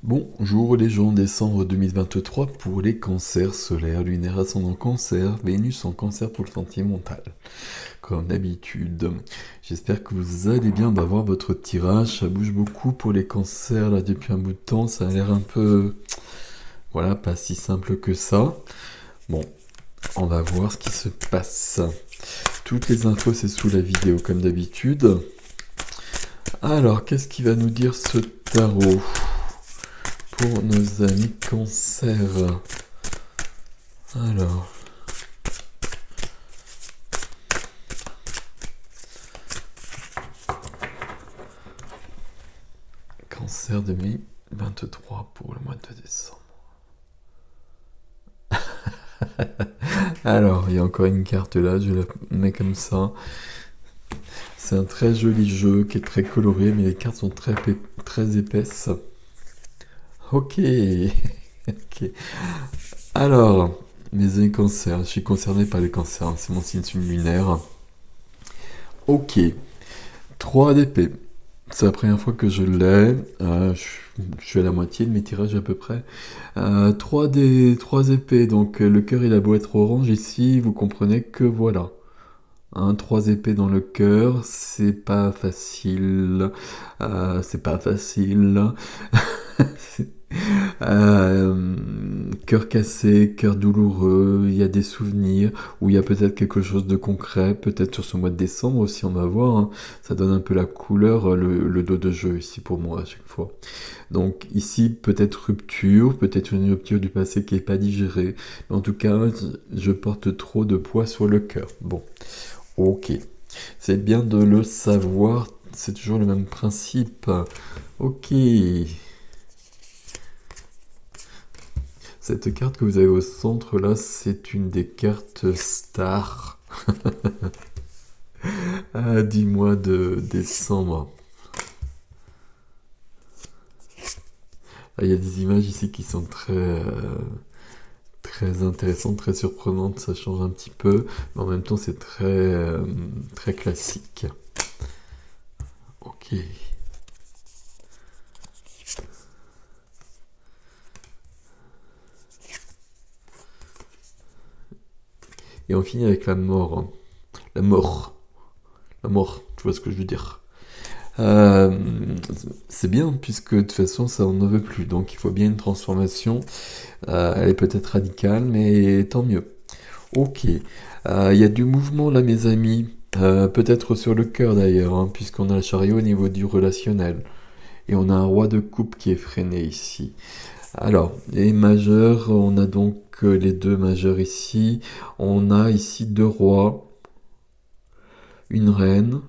Bonjour les gens, décembre 2023 pour les cancers solaires, lunaire ascendant cancer, Vénus en cancer pour le sentimental. Comme d'habitude, j'espère que vous allez bien. On va voir votre tirage, ça bouge beaucoup pour les cancers là depuis un bout de temps, ça a l'air un peu... Voilà, pas si simple que ça. Bon, on va voir ce qui se passe. Toutes les infos c'est sous la vidéo comme d'habitude. Alors, qu'est-ce qui va nous dire ce tarot pour nos amis cancer? Alors, cancer 2023 pour le mois de décembre. Alors, il y a encore une carte là, je la mets comme ça. C'est un très joli jeu qui est très coloré, mais les cartes sont très épaisses. Ok. Ok. Alors, mes amis cancers, je suis concerné par les cancers, c'est mon signe lunaire. Ok. 3 d'épée. C'est la première fois que je l'ai. Je suis à la moitié de mes tirages à peu près. 3 épées. Donc le cœur il a beau être orange ici, vous comprenez que voilà. 3 épées dans le cœur, c'est pas facile. C'est pas facile. Cœur cassé, cœur douloureux, il y a des souvenirs, ou il y a peut-être quelque chose de concret, peut-être sur ce mois de décembre aussi, on va voir, hein. Ça donne un peu la couleur, le dos de jeu ici pour moi à chaque fois. Donc ici, peut-être rupture, peut-être une rupture du passé qui n'est pas digérée, mais en tout cas, je porte trop de poids sur le cœur. Bon, ok, c'est bien de le savoir, c'est toujours le même principe. Ok. Cette carte que vous avez au centre là, c'est une des cartes stars du mois de décembre. Il y a des images ici qui sont très intéressantes, très surprenantes, ça change un petit peu, mais en même temps c'est très classique. Ok. Et on finit avec la mort, hein. La mort. La mort, tu vois ce que je veux dire. Euh, c'est bien, puisque de toute façon, ça on ne veut plus. Donc il faut bien une transformation. Elle est peut-être radicale, mais tant mieux. Ok. Il y a du mouvement là, mes amis. Peut-être sur le cœur d'ailleurs, hein, puisqu'on a le chariot au niveau du relationnel. Et on a un roi de coupe qui est freiné ici. Alors, les majeurs, on a donc les deux majeurs ici. On a ici deux rois, une reine.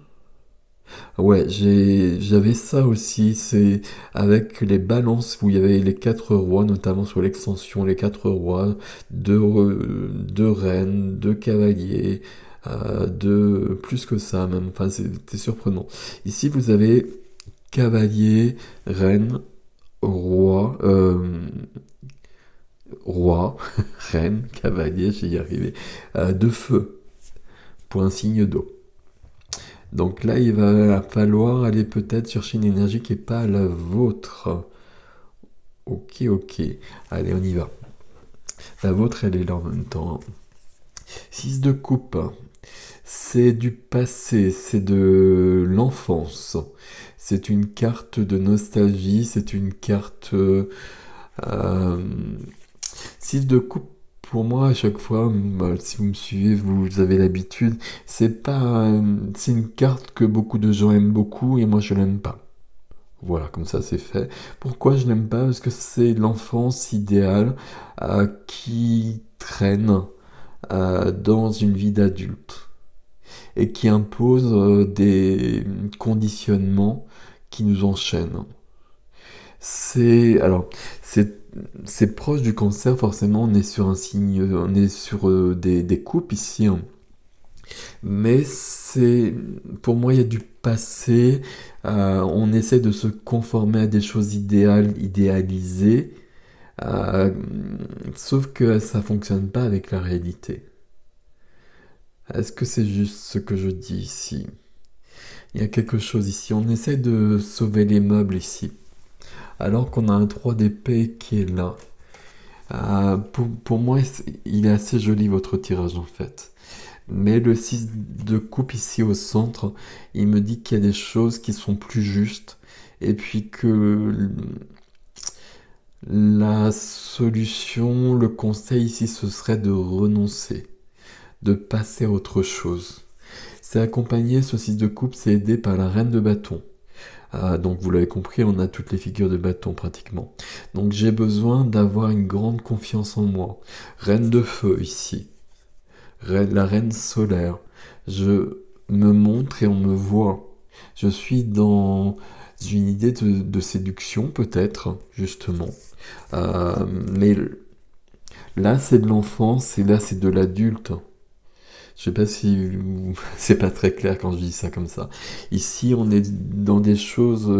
Ouais, j'avais ça aussi, c'est avec les balances où il y avait les quatre rois, notamment sur l'extension, les quatre rois, deux reines, deux cavaliers, plus que ça même, enfin c'était surprenant. Ici vous avez cavalier, reine, roi, roi, reine, cavalier, j'y y arrivé, de feu, pour un signe d'eau. Donc là, il va falloir aller peut-être chercher une énergie qui n'est pas la vôtre. Ok, ok. Allez, on y va. La vôtre, elle est là en même temps. 6 de coupe. C'est du passé, c'est de l'enfance. C'est une carte de nostalgie, c'est une carte... 6 de coupe, pour moi, à chaque fois, si vous me suivez, vous avez l'habitude, c'est pas, c'est une carte que beaucoup de gens aiment beaucoup et moi je l'aime pas. Voilà, comme ça c'est fait. Pourquoi je l'aime pas? Parce que c'est l'enfance idéale qui traîne dans une vie d'adulte et qui impose des conditionnements qui nous enchaînent. C'est alors c'est c'est proche du cancer forcément. On est sur un signe, on est sur des coupes ici, hein. Mais c'est pour moi il y a du passé. On essaie de se conformer à des choses idéales, idéalisées, euh, sauf que ça fonctionne pas avec la réalité. Est-ce que c'est juste ce que je dis ici? Il y a quelque chose ici. On essaie de sauver les meubles ici. alors qu'on a un 3 d'épée qui est là. Pour moi, il est assez joli votre tirage en fait. Mais le 6 de coupe ici au centre, il me dit qu'il y a des choses qui sont plus justes et puis que la solution, le conseil ici, ce serait de renoncer, de passer à autre chose. C'est accompagné, ce 6 de coupe, c'est aidé par la reine de bâton. Donc vous l'avez compris, on a toutes les figures de bâton pratiquement. Donc j'ai besoin d'avoir une grande confiance en moi. Reine de feu ici. La reine solaire. Je me montre et on me voit. Je suis dans une idée de séduction peut-être, justement. Mais là c'est de l'enfance et là c'est de l'adulte. Je sais pas si c'est pas très clair quand je dis ça comme ça. Ici, on est dans des choses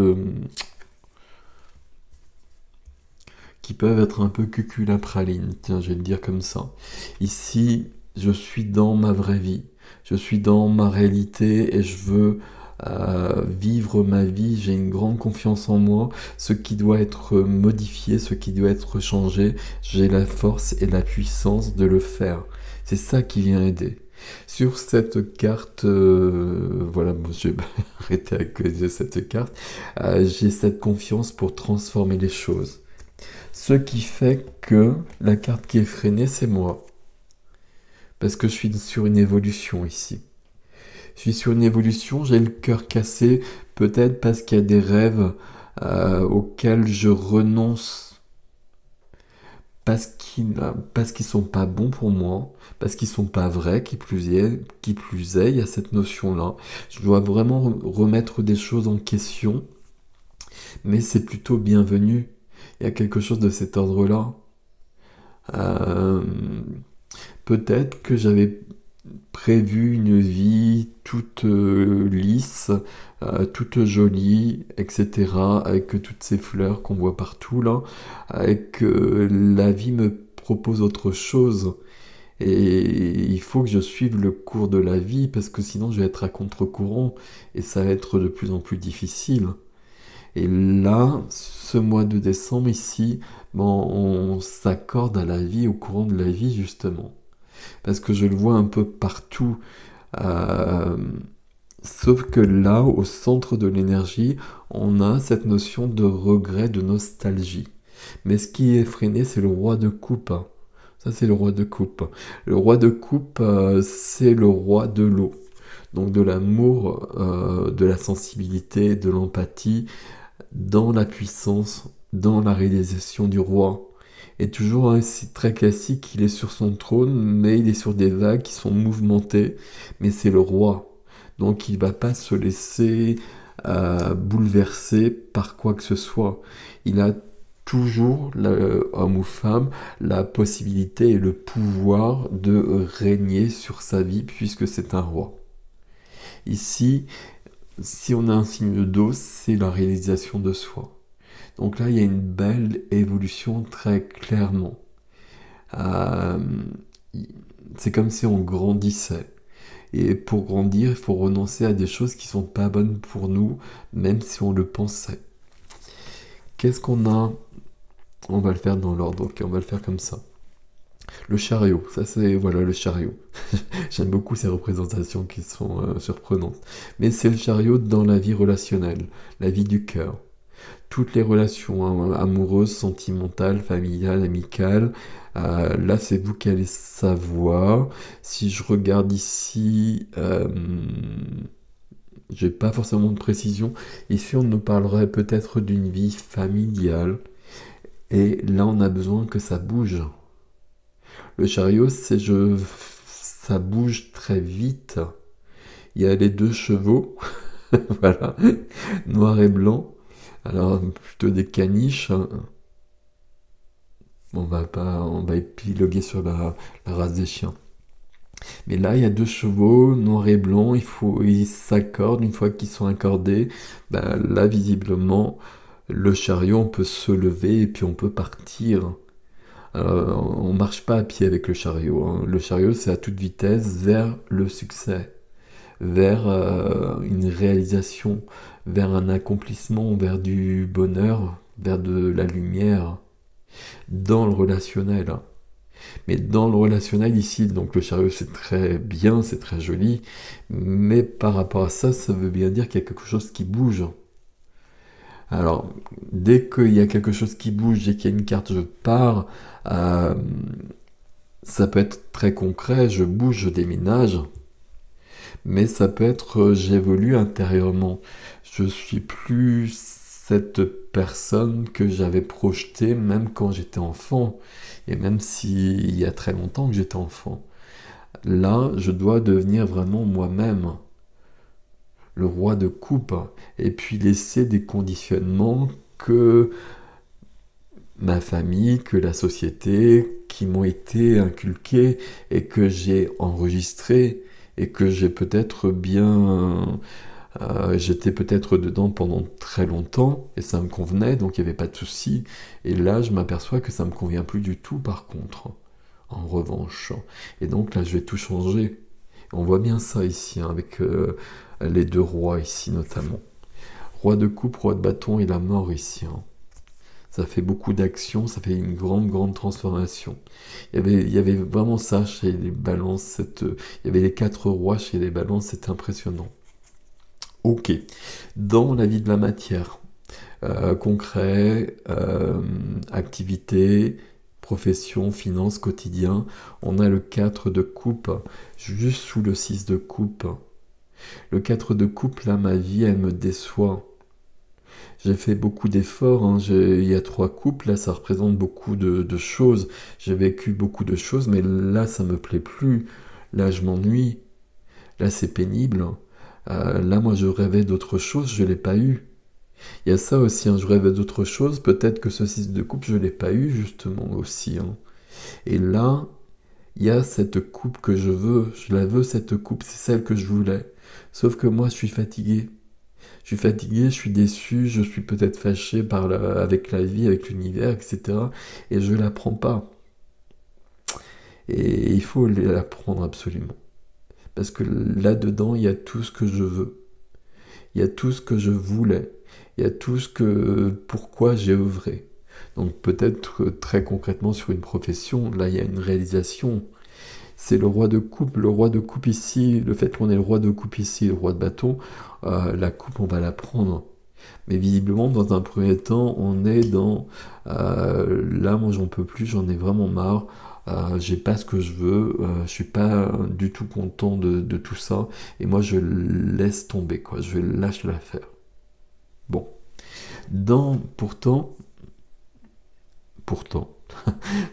qui peuvent être un peu cucul-praline. Tiens, je vais le dire comme ça. Ici, je suis dans ma vraie vie. Je suis dans ma réalité et je veux vivre ma vie. J'ai une grande confiance en moi. Ce qui doit être modifié, ce qui doit être changé, j'ai la force et la puissance de le faire. C'est ça qui vient aider. Sur cette carte, voilà, bon, je vais arrêter avec cette carte. J'ai cette confiance pour transformer les choses. Ce qui fait que la carte qui est freinée, c'est moi. Parce que je suis sur une évolution ici. Je suis sur une évolution, j'ai le cœur cassé, peut-être parce qu'il y a des rêves auxquels je renonce parce qu'ils sont pas bons pour moi, parce qu'ils sont pas vrais, qui plus est, il y a cette notion-là. Je dois vraiment remettre des choses en question, mais c'est plutôt bienvenu. Il y a quelque chose de cet ordre-là. Euh, Peut-être que j'avais prévu une vie toute lisse, toute jolie, etc. Avec toutes ces fleurs qu'on voit partout là, avec que la vie me propose autre chose. Et il faut que je suive le cours de la vie parce que sinon je vais être à contre-courant et ça va être de plus en plus difficile. Et là, ce mois de décembre ici, bon, on s'accorde à la vie, au courant de la vie justement. Parce que je le vois un peu partout. euh, Sauf que là, au centre de l'énergie, on a cette notion de regret, de nostalgie. Mais ce qui est freiné, c'est le roi de coupe. Ça, c'est le roi de coupe. Le roi de coupe, c'est le roi de l'eau. Donc de l'amour, de la sensibilité, de l'empathie, dans la puissance, dans la réalisation du roi. Et toujours c'est très classique, il est sur son trône, mais il est sur des vagues qui sont mouvementées, mais c'est le roi. Donc il ne va pas se laisser bouleverser par quoi que ce soit. Il a toujours, homme ou femme, la possibilité et le pouvoir de régner sur sa vie puisque c'est un roi. Ici, si on a un signe d'eau, c'est la réalisation de soi. Donc là, il y a une belle évolution très clairement. Euh, c'est comme si on grandissait. Et pour grandir, il faut renoncer à des choses qui sont pas bonnes pour nous, même si on le pensait. Qu'est-ce qu'on a? On va le faire dans l'ordre, ok, on va le faire comme ça. Le chariot, ça c'est, voilà, le chariot. J'aime beaucoup ces représentations qui sont surprenantes. Mais c'est le chariot dans la vie relationnelle, la vie du cœur. Toutes les relations amoureuses, sentimentales, familiales, amicales. Là, c'est vous qui allez savoir. Si je regarde ici, j'ai pas forcément de précision. Ici, on nous parlerait peut-être d'une vie familiale. Et là, on a besoin que ça bouge. Le chariot, ça bouge très vite. Il y a les deux chevaux, voilà, noir et blanc. Alors, plutôt des caniches, hein. On va épiloguer sur la race des chiens. Mais là, il y a deux chevaux, noir et blanc, ils s'accordent, une fois qu'ils sont accordés, ben, là, visiblement, le chariot, on peut se lever et puis on peut partir. Alors, on marche pas à pied avec le chariot, hein. Le chariot, c'est à toute vitesse vers le succès, vers une réalisation, vers un accomplissement, vers du bonheur, vers de la lumière dans le relationnel. Mais dans le relationnel ici, donc le chariot c'est très bien, c'est très joli, mais par rapport à ça, ça veut bien dire qu'il y a quelque chose qui bouge. Alors, dès qu'il y a quelque chose qui bouge, dès qu'il y a une carte, je pars, euh, ça peut être très concret, je bouge, je déménage, mais ça peut être j'évolue intérieurement. Je suis plus cette personne que j'avais projetée même quand j'étais enfant, et même s'il y a très longtemps que j'étais enfant. Là, je dois devenir vraiment moi-même, le roi de coupe, et puis laisser des conditionnements que ma famille, que la société, qui m'ont été inculqués et que j'ai enregistrés et que j'ai peut-être bien... j'étais peut-être dedans pendant très longtemps et ça me convenait, donc il n'y avait pas de souci. Et là, je m'aperçois que ça me convient plus du tout par contre, en revanche. Et donc là, je vais tout changer. On voit bien ça ici, hein, avec les deux rois ici notamment. Roi de coupe, roi de bâton et la mort ici. Hein. Ça fait beaucoup d'actions, ça fait une grande, grande transformation. Il y avait vraiment ça chez les balances, il y avait les quatre rois chez les balances, c'est impressionnant. Ok, dans la vie de la matière, concret, activité, profession, finance, quotidien, on a le 4 de coupe, juste sous le 6 de coupe. Le 4 de coupe, là, ma vie, elle me déçoit. J'ai fait beaucoup d'efforts, hein. Il y a 3 coupes, là ça représente beaucoup de choses. J'ai vécu beaucoup de choses, mais là ça me plaît plus. Là je m'ennuie. Là c'est pénible. Là moi je rêvais d'autre chose, je l'ai pas eu. Il y a ça aussi, hein, je rêvais d'autre chose. Peut-être que ce 6 de coupe, je l'ai pas eu justement aussi. Hein. Et là, il y a cette coupe que je veux. Je la veux cette coupe, c'est celle que je voulais. Sauf que moi je suis fatigué. Je suis fatigué, je suis déçu, je suis peut-être fâché avec la vie, avec l'univers, etc. Et je la prends pas. Et il faut la prendre absolument. Parce que là-dedans, il y a tout ce que je veux. Il y a tout ce que je voulais. Il y a tout ce que pourquoi j'ai œuvré. Donc peut-être très concrètement sur une profession, là il y a une réalisation. C'est le roi de coupe. Le roi de coupe ici, le fait qu'on ait le roi de coupe ici, le roi de bâton, la coupe on va la prendre. Mais visiblement, dans un premier temps, on est dans là, moi j'en peux plus, j'en ai vraiment marre. J'ai pas ce que je veux, je suis pas du tout content de tout ça, et moi je laisse tomber, quoi, je lâche l'affaire. Bon, pourtant,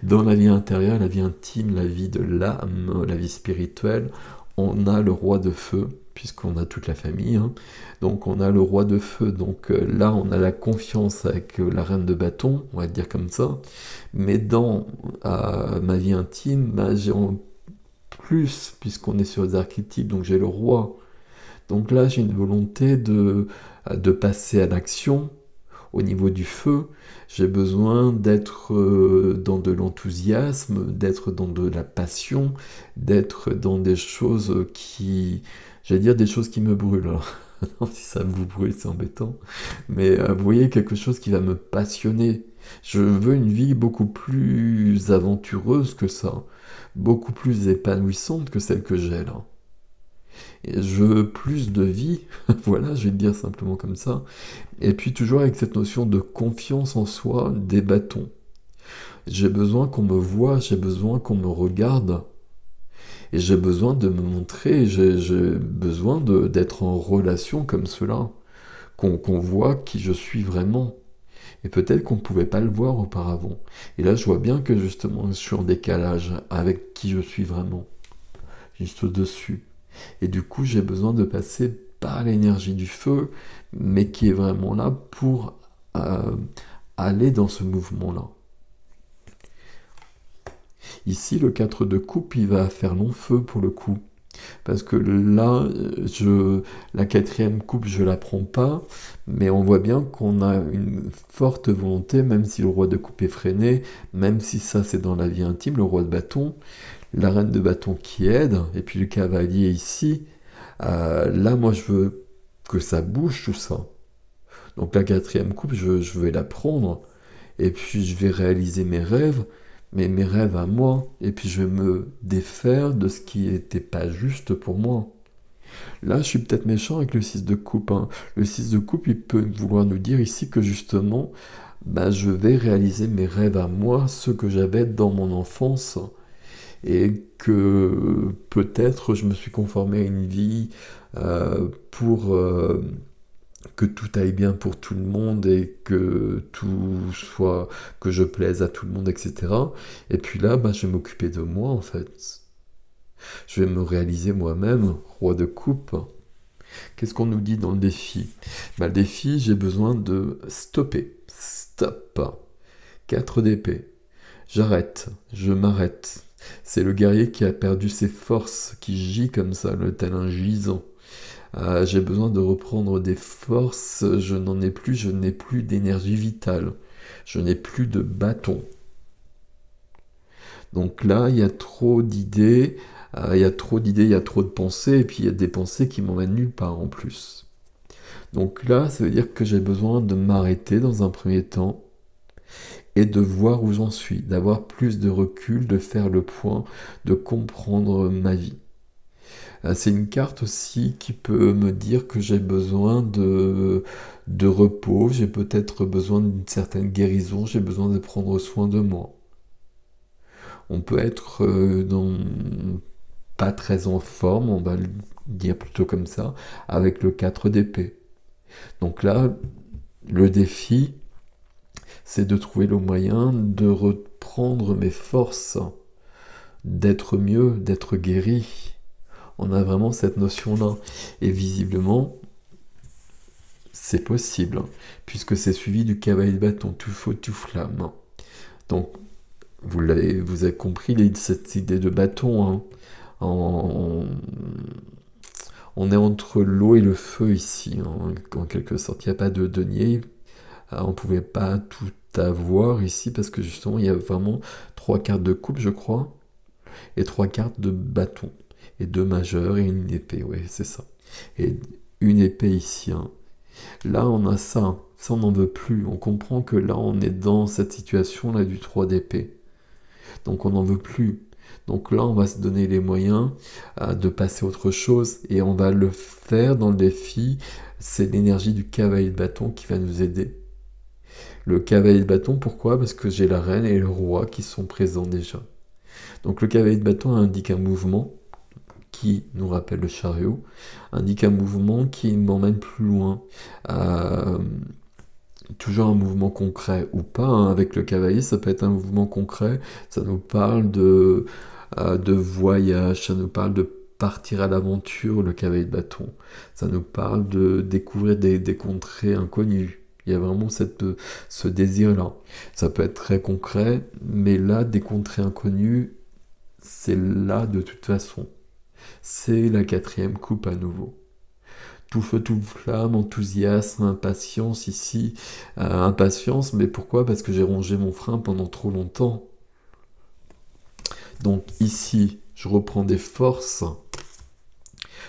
dans la vie intérieure, la vie intime, la vie de l'âme, la vie spirituelle, on a le roi de feu, puisqu'on a toute la famille. Hein. Donc on a le roi de feu. Donc là, on a la confiance avec la reine de bâton, on va dire comme ça. Mais dans ma vie intime, bah, j'ai en plus, puisqu'on est sur les archétypes, donc j'ai le roi. Donc là, j'ai une volonté de passer à l'action au niveau du feu, j'ai besoin d'être dans de l'enthousiasme, d'être dans de la passion, d'être dans des choses j'allais dire des choses qui me brûlent. Alors, non, si ça vous brûle, c'est embêtant. Mais vous voyez, quelque chose qui va me passionner. Je veux une vie beaucoup plus aventureuse que ça, beaucoup plus épanouissante que celle que j'ai là. Et je veux plus de vie, voilà, je vais le dire simplement comme ça. Et puis toujours avec cette notion de confiance en soi, des bâtons. J'ai besoin qu'on me voie, j'ai besoin qu'on me regarde. Et j'ai besoin de me montrer, j'ai besoin d'être en relation comme cela. Qu'on voit qui je suis vraiment. Et peut-être qu'on ne pouvait pas le voir auparavant. Et là, je vois bien que justement, je suis en décalage avec qui je suis vraiment. Juste au-dessus. Et du coup, j'ai besoin de passer par l'énergie du feu, mais qui est vraiment là pour aller dans ce mouvement-là. Ici, le 4 de coupe, il va faire long feu pour le coup. Parce que là, la quatrième coupe, je la prends pas, mais on voit bien qu'on a une forte volonté, même si le roi de coupe est freiné, même si ça c'est dans la vie intime, le roi de bâton, la reine de bâton qui aide, et puis le cavalier ici, là moi je veux que ça bouge tout ça. Donc la quatrième coupe, je vais la prendre, et puis je vais réaliser mes rêves, mais mes rêves à moi, et puis je vais me défaire de ce qui n'était pas juste pour moi. Là, je suis peut-être méchant avec le 6 de coupe, hein. Le 6 de coupe, il peut vouloir nous dire ici que justement, bah, je vais réaliser mes rêves à moi, ceux que j'avais dans mon enfance, et que peut-être je me suis conformé à une vie pour que tout aille bien pour tout le monde et que tout soit, que je plaise à tout le monde, etc. Et puis là, bah, je vais m'occuper de moi en fait. Je vais me réaliser moi-même, roi de coupe. Qu'est-ce qu'on nous dit dans le défi? Bah, le défi, j'ai besoin de stopper. Stop. 4 d'épée. J'arrête, je m'arrête. C'est le guerrier qui a perdu ses forces, qui gît comme ça, tel un gisant. J'ai besoin de reprendre des forces, je n'en ai plus, je n'ai plus d'énergie vitale. Je n'ai plus de bâton. Donc là, il y a trop d'idées, il y a trop d'idées, il y a trop de pensées, et puis il y a des pensées qui m'emmènent nulle part en plus. Donc là, ça veut dire que j'ai besoin de m'arrêter dans un premier temps, et de voir où j'en suis, d'avoir plus de recul, de faire le point, de comprendre ma vie. C'est une carte aussi qui peut me dire que j'ai besoin de repos, j'ai peut-être besoin d'une certaine guérison, j'ai besoin de prendre soin de moi. On peut être pas très en forme, on va le dire plutôt comme ça, avec le 4 d'épée. Donc là, le défi, c'est de trouver le moyen de reprendre mes forces, d'être mieux, d'être guéri. On a vraiment cette notion-là. Et visiblement, c'est possible, puisque c'est suivi du cavalier de bâton, tout feu, tout flamme. Donc, vous avez compris cette idée de bâton, hein. On est entre l'eau et le feu ici, hein, en quelque sorte. Il n'y a pas de denier. On ne pouvait pas tout avoir ici parce que justement il y a vraiment 3 cartes de coupe, je crois, et 3 cartes de bâton, et 2 majeurs et une épée, ouais, c'est ça. Et une épée ici, hein. Là on a ça on n'en veut plus. On comprend que là on est dans cette situation là du 3 d'épée. Donc on n'en veut plus. Donc là on va se donner les moyens de passer à autre chose et on va le faire dans le défi. C'est l'énergie du cavalier de bâton qui va nous aider. Le cavalier de bâton, pourquoi? Parce que j'ai la reine et le roi qui sont présents déjà. Donc le cavalier de bâton indique un mouvement qui nous rappelle le chariot, indique un mouvement qui m'emmène plus loin. Toujours un mouvement concret ou pas, hein. Avec le cavalier, ça peut être un mouvement concret, ça nous parle de voyage, ça nous parle de partir à l'aventure, le cavalier de bâton. Ça nous parle de découvrir des contrées inconnues. Il y a vraiment ce désir-là. Ça peut être très concret, mais là, des contrées inconnues, c'est là de toute façon. C'est la 4e coupe à nouveau. Tout feu, tout flamme, enthousiasme, impatience ici. Impatience, mais pourquoi? Parce que j'ai rongé mon frein pendant trop longtemps. Donc ici, je reprends des forces.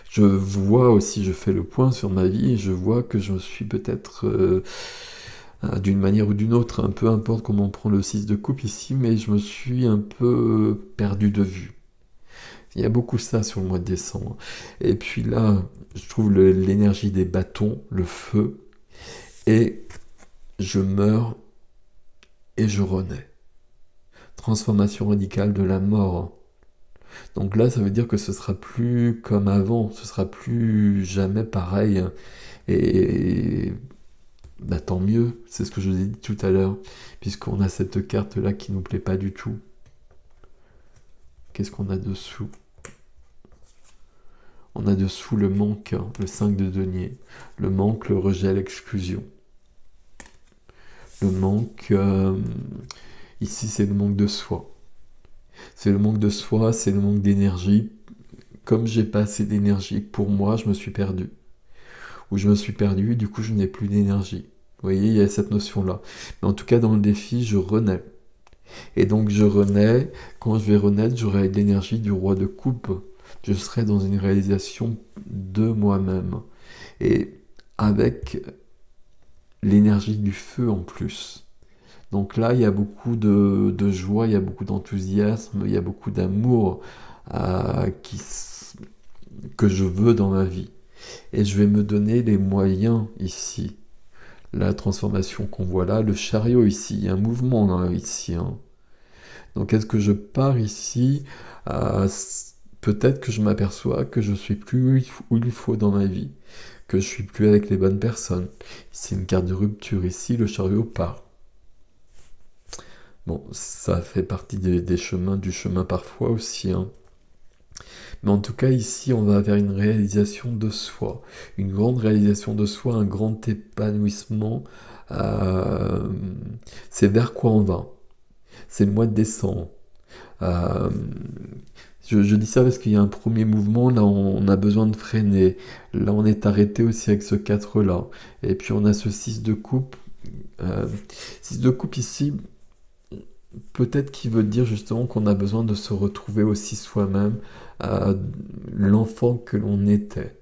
Je vois aussi, je fais le point sur ma vie et je vois que je suis peut-être d'une manière ou d'une autre, hein, peu importe comment on prend le 6 de coupe ici, mais je me suis un peu perdu de vue. Il y a beaucoup ça sur le mois de décembre. Et puis là, je trouve l'énergie des bâtons, le feu, et je meurs et je renais. Transformation radicale de la mort. Donc là, ça veut dire que ce sera plus comme avant, ce sera plus jamais pareil. Et bah, tant mieux, c'est ce que je vous ai dit tout à l'heure, puisqu'on a cette carte-là qui nous plaît pas du tout. Qu'est-ce qu'on a dessous? On a dessous le manque, hein, le 5 de denier. Le manque, le rejet, l'exclusion. Le manque, ici c'est le manque de soi. C'est le manque de soi, c'est le manque d'énergie. Comme j'ai pas assez d'énergie pour moi, je me suis perdu. Ou je me suis perdu, du coup je n'ai plus d'énergie. Vous voyez, il y a cette notion-là. Mais en tout cas, dans le défi, je renais. Et donc je renais, quand je vais renaître, j'aurai l'énergie du roi de coupe. Je serai dans une réalisation de moi-même. Et avec l'énergie du feu en plus. Donc là, il y a beaucoup de joie, il y a beaucoup d'enthousiasme, il y a beaucoup d'amour que je veux dans ma vie. Et je vais me donner les moyens ici. La transformation qu'on voit là, le chariot ici, il y a un mouvement là, ici. Hein. Donc est-ce que je pars ici peut-être que je m'aperçois que je suis plus où il faut dans ma vie, que je suis plus avec les bonnes personnes. C'est une carte de rupture ici, le chariot part. Bon, ça fait partie des chemins, du chemin parfois aussi. Hein. Mais en tout cas, ici, on va vers une réalisation de soi, une grande réalisation de soi, un grand épanouissement. Euh, c'est vers quoi on va. C'est le mois de décembre. Euh, je dis ça parce qu'il y a un premier mouvement, là on a besoin de freiner. Là on est arrêté aussi avec ce 4 là. Et puis on a ce 6 de coupe. 6 de coupe ici, peut-être qu'il veut dire justement qu'on a besoin de se retrouver aussi soi-même, l'enfant que l'on était.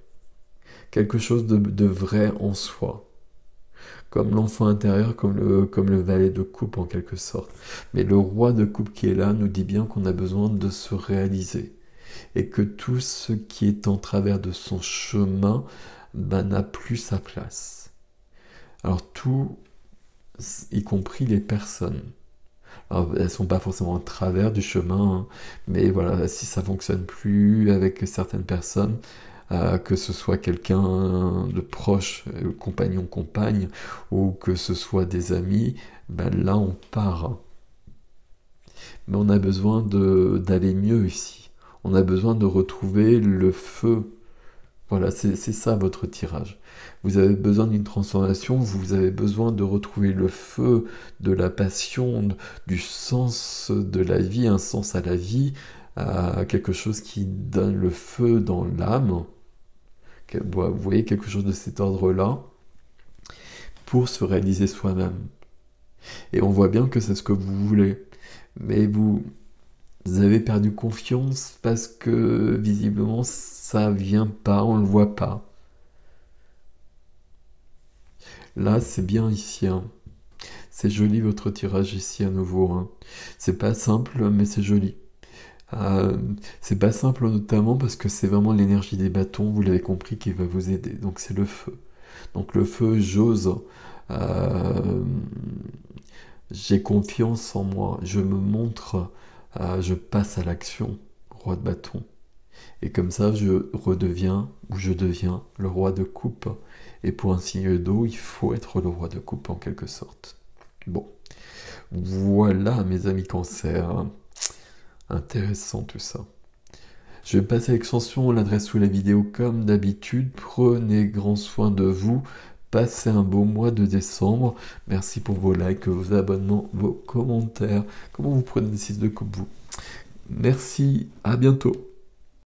Quelque chose de vrai en soi. Comme l'enfant intérieur, comme le valet de coupe en quelque sorte. Mais le roi de coupe qui est là nous dit bien qu'on a besoin de se réaliser. Et que tout ce qui est en travers de son chemin n'a plus sa place. Alors tout, y compris les personnes. Alors, elles sont pas forcément en travers du chemin, hein, mais voilà, si ça fonctionne plus avec certaines personnes, que ce soit quelqu'un de proche, compagnon, compagne, ou que ce soit des amis, ben là on part. Mais on a besoin d'aller mieux ici. On a besoin de retrouver le feu. Voilà, c'est ça votre tirage. Vous avez besoin d'une transformation, vous avez besoin de retrouver le feu, de la passion, du sens de la vie, un sens à la vie, quelque chose qui donne le feu dans l'âme. Vous voyez, quelque chose de cet ordre-là, pour se réaliser soi-même. Et on voit bien que c'est ce que vous voulez. Mais vous avez perdu confiance parce que visiblement ça vient pas, on le voit pas. Là, c'est bien ici. Hein. C'est joli votre tirage ici à nouveau. Hein. C'est pas simple, mais c'est joli. C'est pas simple notamment parce que c'est vraiment l'énergie des bâtons, vous l'avez compris, qui va vous aider. Donc c'est le feu. Donc le feu, j'ose. Euh, j'ai confiance en moi. Je me montre. Je passe à l'action. Roi de bâton. Et comme ça, je redeviens, ou je deviens, le roi de coupe. Et pour un signe d'eau, il faut être le roi de coupe en quelque sorte. Bon, voilà mes amis cancer. Intéressant tout ça. Je vais passer à l'extension, l'adresse sous la vidéo comme d'habitude. Prenez grand soin de vous. Passez un beau mois de décembre. Merci pour vos likes, vos abonnements, vos commentaires. Comment vous prenez des 6 de coupe vous? Merci, à bientôt.